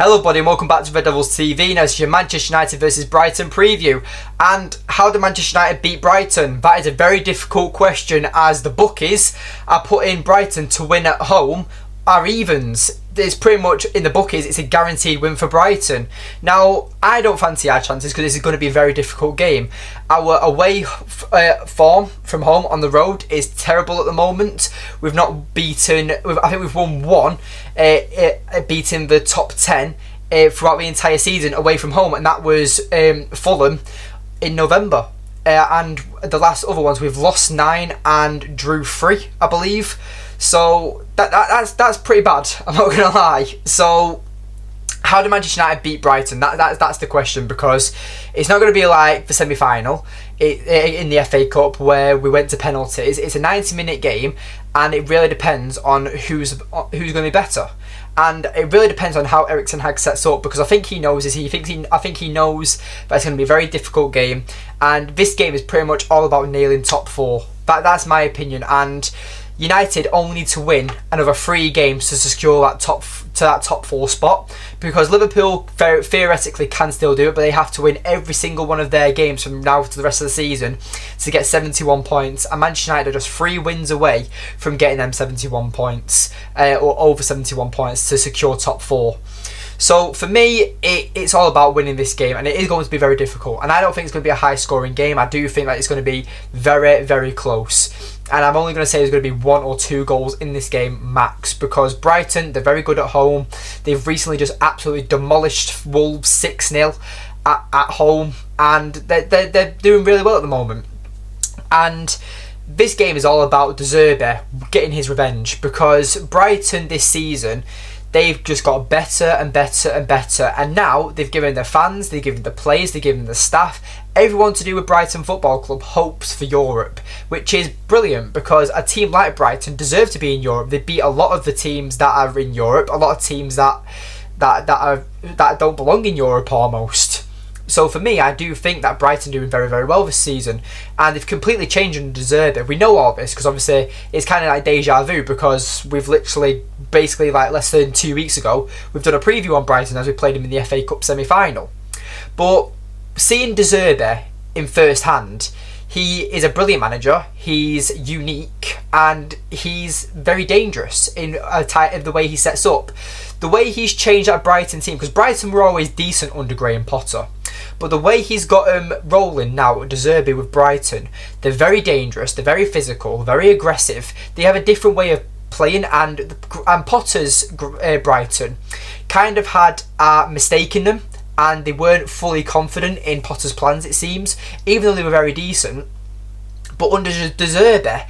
Hello buddy and welcome back to Red Devils TV. Now this is your Manchester United versus Brighton preview. And how did Manchester United beat Brighton? That is a very difficult question, as the bookies are putting Brighton to win at home are evens. It's pretty much, in the bookies, it's a guaranteed win for Brighton. Now, I don't fancy our chances because this is going to be a very difficult game. Our away form from home on the road is terrible at the moment. We've not beaten, I think we've won one, beating the top 10 throughout the entire season away from home, and that was Fulham in November. And the last other ones, we've lost 9 and drew 3, I believe. So that's pretty bad, I'm not going to lie. So how did Manchester United beat Brighton? That's the question, because it's not going to be like the semi-final in the FA Cup where we went to penalties. It's a 90-minute game, and it really depends on who's going to be better. And it really depends on how Erik ten Hag sets up, because I think he knows this. I think he knows that it's going to be a very difficult game, and this game is pretty much all about nailing top 4. That's my opinion. And United only need to win another 3 games to secure that top 4 spot, because Liverpool theoretically can still do it, but they have to win every single one of their games from now to the rest of the season to get 71 points. And Manchester United are just 3 wins away from getting them 71 points, or over 71 points to secure top 4. So for me, it's all about winning this game, and it is going to be very difficult. And I don't think it's going to be a high-scoring game. I do think that it's going to be very, very close. And I'm only going to say there's going to be 1 or 2 goals in this game max, because Brighton, they're very good at home. They've recently just absolutely demolished Wolves 6-0 at home, and they're doing really well at the moment. And this game is all about Zerbi getting his revenge, because Brighton this season, they've just got better and better and better, and now they've given their fans, they've given the players, they've given the staff, everyone to do with Brighton Football Club hopes for Europe, which is brilliant, because a team like Brighton deserve to be in Europe. They beat a lot of the teams that are in Europe, a lot of teams that don't belong in Europe almost. So for me, I do think that Brighton are doing very, very well this season, and they've completely changed and deserved it. We know all this because obviously it's kind of like deja vu, because we've literally, basically like less than 2 weeks ago, we've done a preview on Brighton as we played them in the FA Cup semi-final. But seeing De Zerbi in first hand, he is a brilliant manager, he's unique, and he's very dangerous in the way he sets up. The way he's changed that Brighton team, because Brighton were always decent under Graham Potter, but the way he's got them rolling now, De Zerbi with Brighton, they're very dangerous, they're very physical, very aggressive, they have a different way of playing, and Potter's Brighton kind of had a mistake in them, and they weren't fully confident in Potter's plans, it seems, even though they were very decent. But under De Zerbi,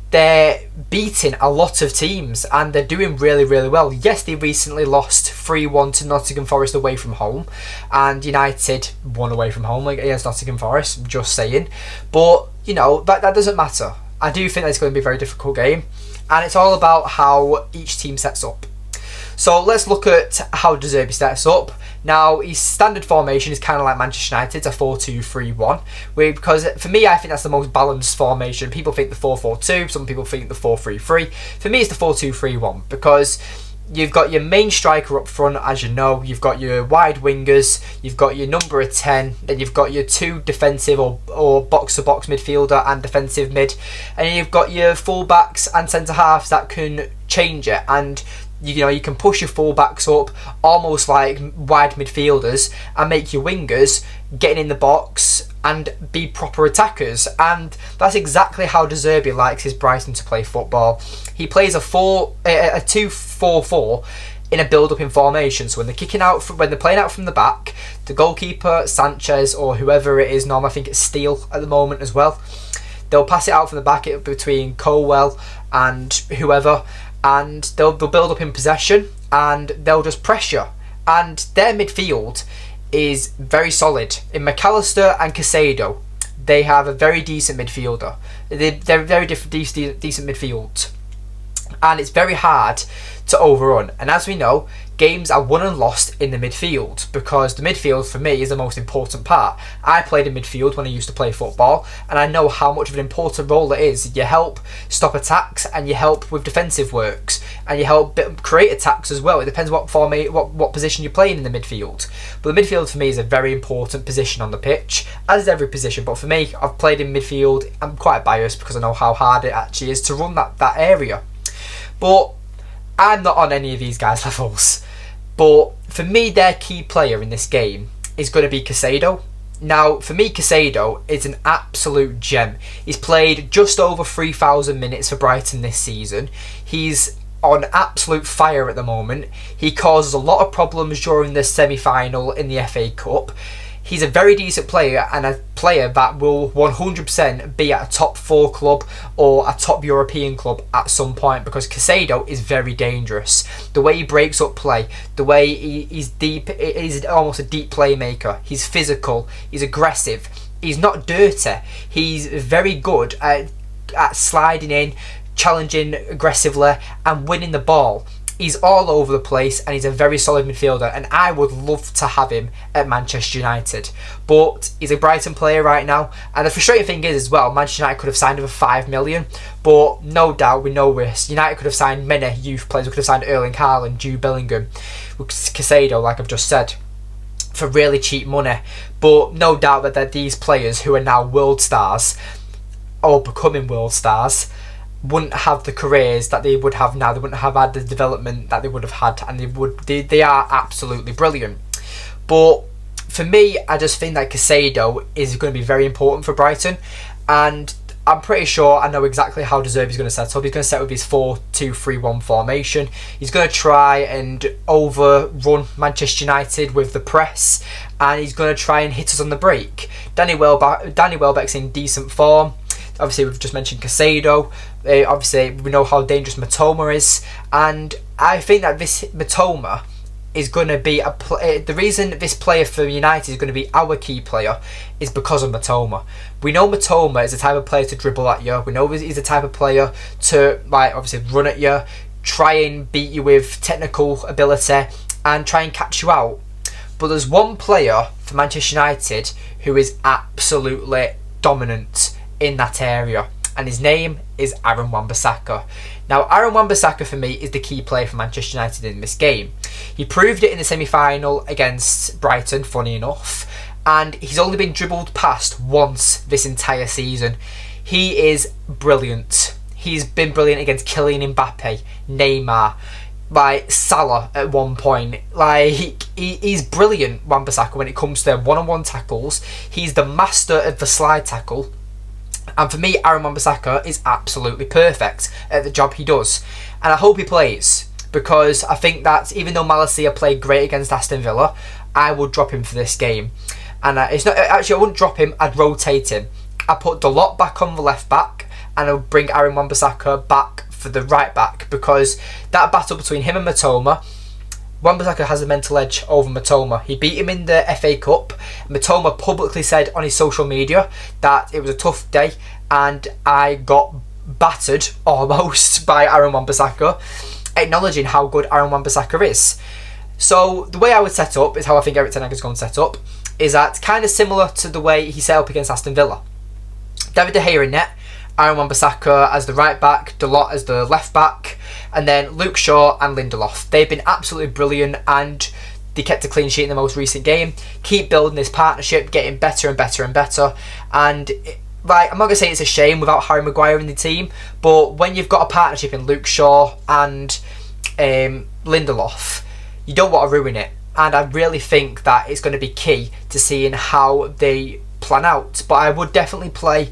they're beating a lot of teams, and they're doing really, really well. Yes, they recently lost 3-1 to Nottingham Forest away from home, and United won away from home against Nottingham Forest, just saying. But, you know, that doesn't matter. I do think that it's going to be a very difficult game, and it's all about how each team sets up. So let's look at how De Zerbi sets up. Now, his standard formation is kind of like Manchester United's, a 4-2-3-1. Because for me, I think that's the most balanced formation. People think the 4-4-2, some people think the 4-3-3. For me, it's the 4-2-3-1, because you've got your main striker up front, as you know. You've got your wide wingers. You've got your number of 10. Then you've got your 2 defensive or box-to-box midfielder and defensive mid. And then you've got your full-backs and centre-halves that can change it. And you know, you can push your full-backs up almost like wide midfielders and make your wingers getting in the box and be proper attackers. And that's exactly how De Zerbi likes his Brighton to play football. He plays a 2-4-4 in a build-up in formation. So when they're kicking out, when they're playing out from the back, the goalkeeper, Sanchez, or whoever it is, I think it's Steele at the moment as well, they'll pass it out from the back between Colwell and whoever, and they'll build up in possession, and they'll just pressure. And their midfield is very solid. In McAllister and Caicedo, they have a very decent midfielder. They're very decent midfield, and it's very hard to overrun. And as we know, games are won and lost in the midfield, because the midfield for me is the most important part. I played in midfield when I used to play football, and I know how much of an important role it is. You help stop attacks, and you help with defensive works, and you help create attacks as well. It depends what position you're playing in the midfield. But the midfield for me is a very important position on the pitch, as is every position. But for me, I've played in midfield. I'm quite biased because I know how hard it actually is to run that area. But I'm not on any of these guys' levels. But for me, their key player in this game is going to be Caicedo. Now, for me, Caicedo is an absolute gem. He's played just over 3,000 minutes for Brighton this season. He's on absolute fire at the moment. He causes a lot of problems during the semi-final in the FA Cup. He's a very decent player, and a player that will 100% be at a top 4 club or a top European club at some point, because Caicedo is very dangerous. The way he breaks up play, the way he's deep, he's almost a deep playmaker. He's physical, he's aggressive, he's not dirty. He's very good at sliding in, challenging aggressively and winning the ball. He's all over the place, and he's a very solid midfielder, and I would love to have him at Manchester United. But he's a Brighton player right now, and the frustrating thing is as well, Manchester United could have signed him for 5 million, but no doubt, we know this, United could have signed many youth players. We could have signed Erling Haaland, Jude Bellingham, Caicedo, like I've just said, for really cheap money. But no doubt that they're these players who are now world stars, or becoming world stars, wouldn't have the careers that they would have now. They wouldn't have had the development that they would have had, and they are absolutely brilliant. But for me, I just think that Caicedo is going to be very important for Brighton, and I'm pretty sure I know exactly how Zerbi is going to set up. He's going to set up his 4-2-3-1 formation. He's going to try and overrun Manchester United with the press, and he's going to try and hit us on the break. Danny Welbeck's in decent form. Obviously, we've just mentioned Caicedo. Obviously, we know how dangerous Mitoma is. And I think that this Mitoma is going to be the reason this player for United is going to be our key player is because of Mitoma. We know Mitoma is the type of player to dribble at you. We know he's the type of player to, like, obviously run at you, try and beat you with technical ability, and try and catch you out. But there's one player for Manchester United who is absolutely dominant in that area, and his name is Aaron Wan-Bissaka. Now, Aaron Wan-Bissaka for me is the key player for Manchester United in this game. He proved it in the semi-final against Brighton, funny enough, and he's only been dribbled past once this entire season. He is brilliant. He's been brilliant against Kylian Mbappe, Neymar, like Salah at one point. Like, he's brilliant, Wan-Bissaka, when it comes to one-on-one tackles. He's the master of the slide tackle. And for me, Aaron Wan-Bissaka is absolutely perfect at the job he does. And I hope he plays, because I think that even though Malacia played great against Aston Villa, I would drop him for this game. And it's not actually, I wouldn't drop him, I'd rotate him. I put Dalot back on the left back, and I'll bring Aaron Wan-Bissaka back for the right back, because that battle between him and Mitoma, Wan-Bissaka has a mental edge over Mitoma. He beat him in the FA Cup. Mitoma publicly said on his social media that it was a tough day, and I got battered almost by Aaron Wan-Bissaka, acknowledging how good Aaron Wan-Bissaka is. So the way I would set up is how I think Erik ten Hag is going to set up, is that kind of similar to the way he set up against Aston Villa. David De Gea in net, Aaron Wan-Bissaka as the right back, Dalot as the left back, and then Luke Shaw and Lindelof. They've been absolutely brilliant, and they kept a clean sheet in the most recent game. Keep building this partnership, getting better and better and better. And like, I'm not going to say it's a shame without Harry Maguire in the team, but when you've got a partnership in Luke Shaw and Lindelof, you don't want to ruin it. And I really think that it's going to be key to seeing how they plan out. But I would definitely play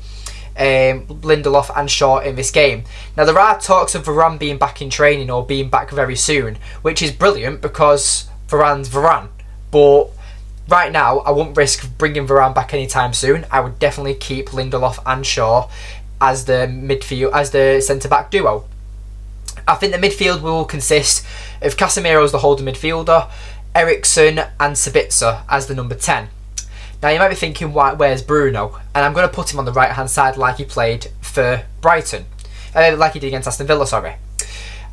Lindelof and Shaw in this game. Now, there are talks of Varane being back in training or being back very soon, which is brilliant because Varane's Varane. But right now, I wouldn't risk bringing Varane back anytime soon. I would definitely keep Lindelof and Shaw as the midfield, as the centre-back duo. I think the midfield will consist of Casemiro as the holding midfielder, Eriksen and Sabitzer as the number 10. Now, you might be thinking, where's Bruno? And I'm going to put him on the right-hand side like he played for Brighton. Like he did against Aston Villa, sorry.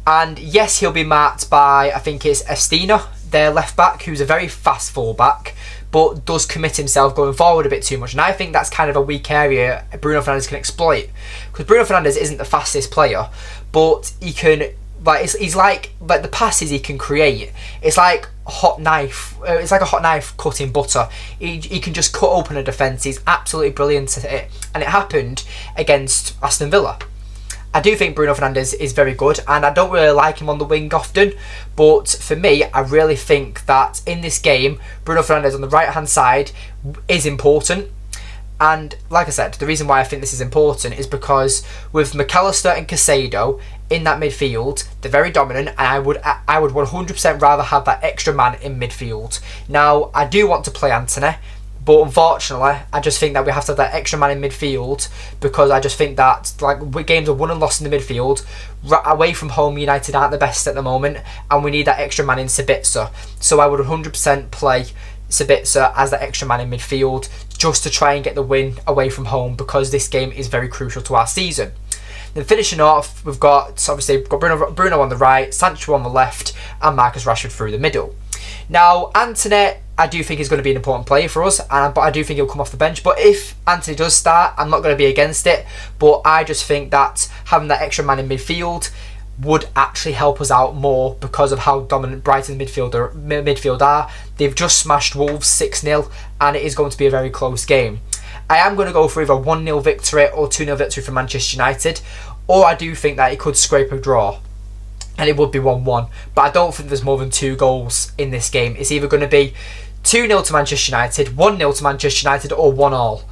And yes, he'll be marked by, I think it's Estina, their left back, who's a very fast fullback, but does commit himself going forward a bit too much. And I think that's kind of a weak area Bruno Fernandes can exploit. Because Bruno Fernandes isn't the fastest player, but he can, like, he's like the passes he can create. It's like a hot knife. It's like a hot knife cutting butter. He can just cut open a defence. He's absolutely brilliant at it. And it happened against Aston Villa. I do think Bruno Fernandes is very good, and I don't really like him on the wing often, but for me, I really think that in this game, Bruno Fernandes on the right hand side is important. And like I said, the reason why I think this is important is because with McAllister and Caicedo in that midfield, they're very dominant, and I would 100% rather have that extra man in midfield. Now, I do want to play Antony, but unfortunately, I just think that we have to have that extra man in midfield, because I just think that like games are won and lost in the midfield. Away from home, United aren't the best at the moment, and we need that extra man in Sabitzer. So I would 100% play Sabitzer as that extra man in midfield, just to try and get the win away from home, because this game is very crucial to our season. Then finishing off, we've got Bruno on the right, Sancho on the left, and Marcus Rashford through the middle. Now, Antony, I do think is going to be an important player for us, but I do think he'll come off the bench. But if Antony does start, I'm not going to be against it. But I just think that having that extra man in midfield would actually help us out more, because of how dominant Brighton's midfield are. They've just smashed Wolves 6-0, and it is going to be a very close game. I am going to go for either 1-0 victory or 2-0 victory for Manchester United, or I do think that it could scrape a draw, and it would be 1-1. But I don't think there's more than 2 goals in this game. It's either going to be 2-0 to Manchester United, 1-0 to Manchester United, or 1-1.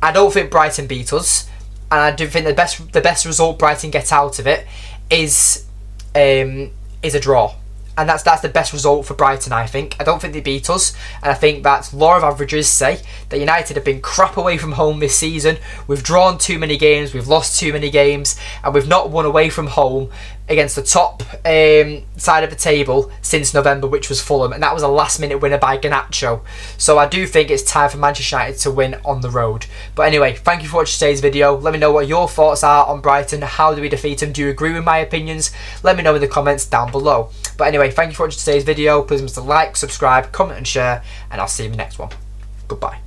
I don't think Brighton beat us, and I do think the best result Brighton get out of it is a draw. And that's the best result for Brighton, I think. I don't think they beat us, and I think that law of averages say that United have been crap away from home this season. We've drawn too many games, we've lost too many games, and we've not won away from home against the top side of the table since November, which was Fulham, and that was a last-minute winner by Garnacho. So I do think it's time for Manchester United to win on the road. But anyway, thank you for watching today's video. Let me know what your thoughts are on Brighton. How do we defeat them? Do you agree with my opinions? Let me know in the comments down below. But anyway, thank you for watching today's video. Please remember to like, subscribe, comment and share, and I'll see you in the next one. Goodbye.